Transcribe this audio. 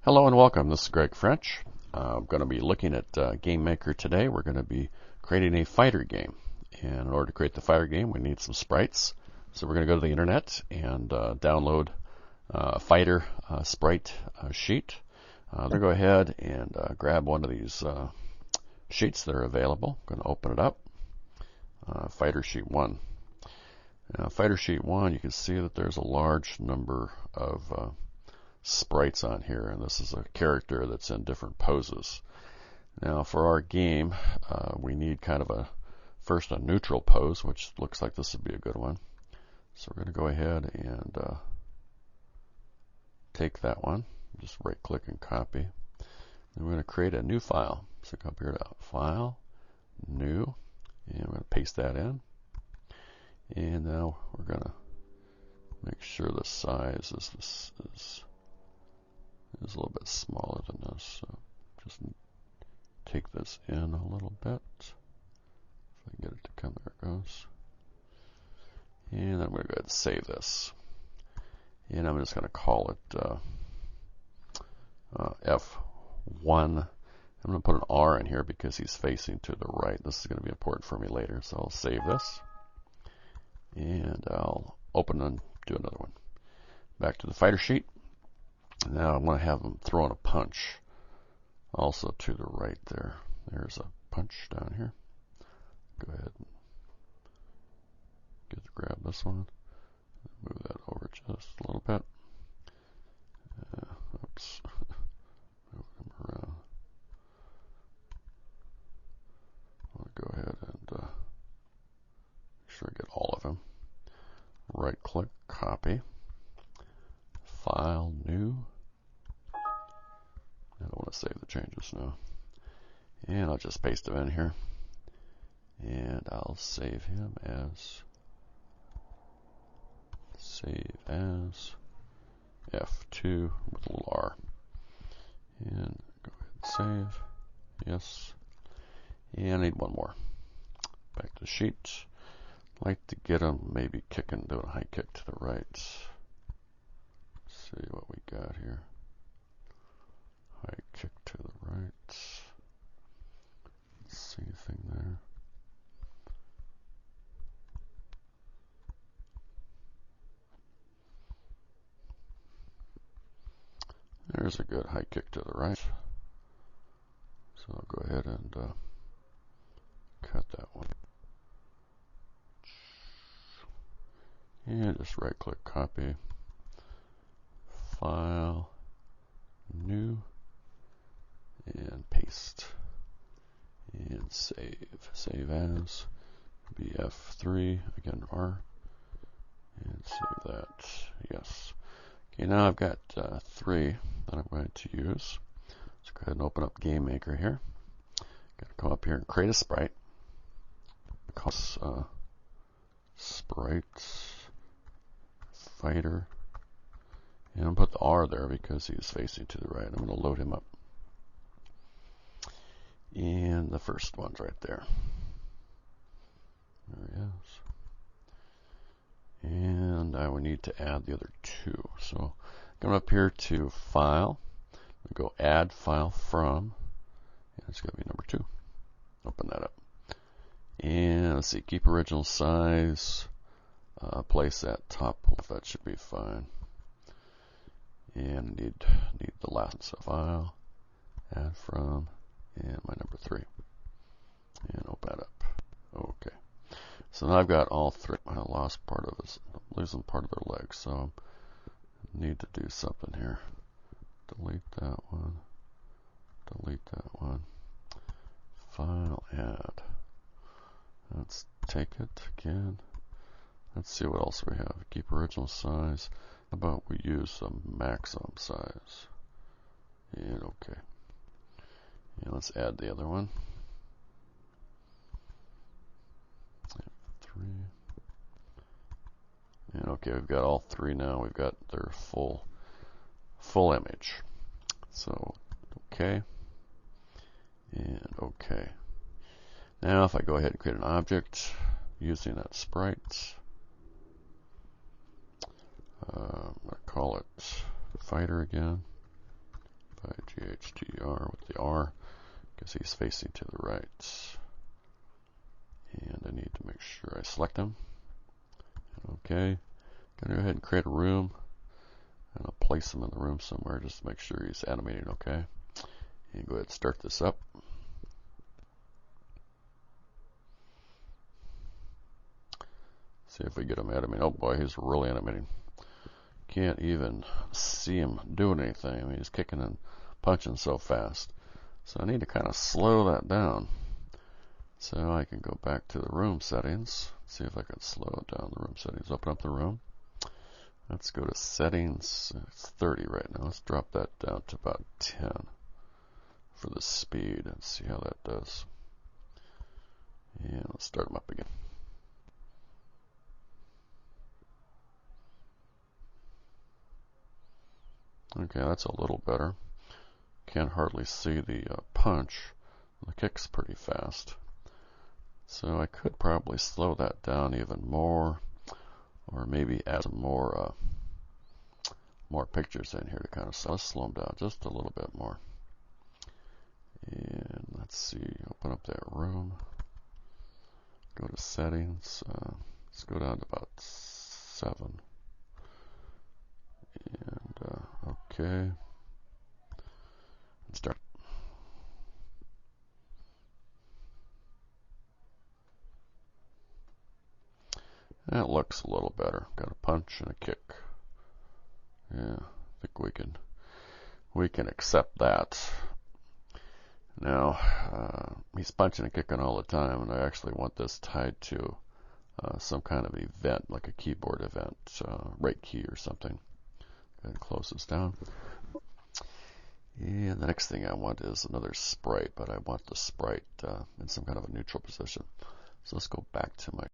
Hello and welcome. This is Greg French. I'm going to be looking at GameMaker today. We're going to be creating a fighter game. And in order to create the fighter game, we need some sprites. So we're going to go to the internet and download a fighter sprite sheet. I'm going to go ahead and grab one of these sheets that are available. I'm going to open it up. Fighter Sheet 1. Fighter Sheet 1, you can see that there's a large number of sprites on here, and this is a character that's in different poses. Now for our game, we need kind of first a neutral pose, which looks like this would be a good one. So we're going to go ahead and take that one, just right click and copy. Then we're going to create a new file. So come up here to File, New, and we're going to paste that in. And now we're going to make sure the size is a little bit smaller than this. So just take this in a little bit. If I can get it to come, there it goes. And then I'm going to go ahead and save this. And I'm just going to call it F1. I'm going to put an R in here because he's facing to the right. This is going to be important for me later. So I'll save this. And I'll open and do another one. Back to the fighter sheet. Now I'm going to have him throwing a punch also to the right there. There's a punch down here. Go ahead and grab this one. Move that over just a little bit. Oops. Move him around. I want to go ahead and make sure I get all of them. Right click, copy. File, New. I don't want to save the changes now. And I'll just paste them in here. And I'll save him as F2 with a little R. And go ahead and save. Yes. And I need one more. Back to the sheet. Like to get him maybe kicking, doing a high kick to the right. See what we got here. High kick to the right. Let's see anything there. There's a good high kick to the right. So I'll go ahead and cut that one. And just right click, copy. File, New, and paste. And save. Save as BF3, again R. And save that. Yes. Okay, now I've got 3 that I'm going to use. So go ahead and open up GameMaker here. Got to come up here and create a sprite. Because sprites, fighter. And I'm going to put the R there because he's facing to the right. I'm going to load him up. And the first one's right there. There he is. And I would need to add the other 2. So come up here to File. Go Add File From. And it's going to be number 2. Open that up. And let's see, keep original size. Place that top. That should be fine. And need the last file. Add From. And my number 3. And open that up. Okay. So now I've got all 3. I lost part of this. I'm losing part of their legs. So I need to do something here. Delete that one. Delete that one. File, add. Let's take it again. Let's see what else we have. Keep original size. How about we use some maximum size? And okay. And let's add the other one. 3. And okay, we've got all 3 now. We've got their full image. So okay. And okay. Now if I go ahead and create an object using that sprite, I'm going to call it fighter again. FIGHTR with the R, because he's facing to the right. And I need to make sure I select him. Okay. Gonna go ahead and create a room. And I'll place him in the room somewhere just to make sure he's animating okay. And go ahead and start this up. See if we get him animating. Oh boy, he's really animating. Can't even see him doing anything. I mean, he's kicking and punching so fast. So I need to kind of slow that down. So I can go back to the room settings. See if I can slow down the room settings. Open up the room. Let's go to settings. It's 30 right now. Let's drop that down to about 10 for the speed and see how that does. And let's start them up again. Okay, that's a little better. Can't hardly see the punch. The kick's pretty fast. So I could probably slow that down even more, or maybe add some more pictures in here to kind of slow them down just a little bit more. And let's see, open up that room, go to settings, let's go down to about 7. And okay, and start. That looks a little better. Got a punch and a kick. Yeah, I think we can accept that. Now, he's punching and kicking all the time, and I actually want this tied to some kind of event, like a keyboard event, rate key or something. Go ahead and close this down. And the next thing I want is another sprite, but I want the sprite in some kind of a neutral position. So let's go back to my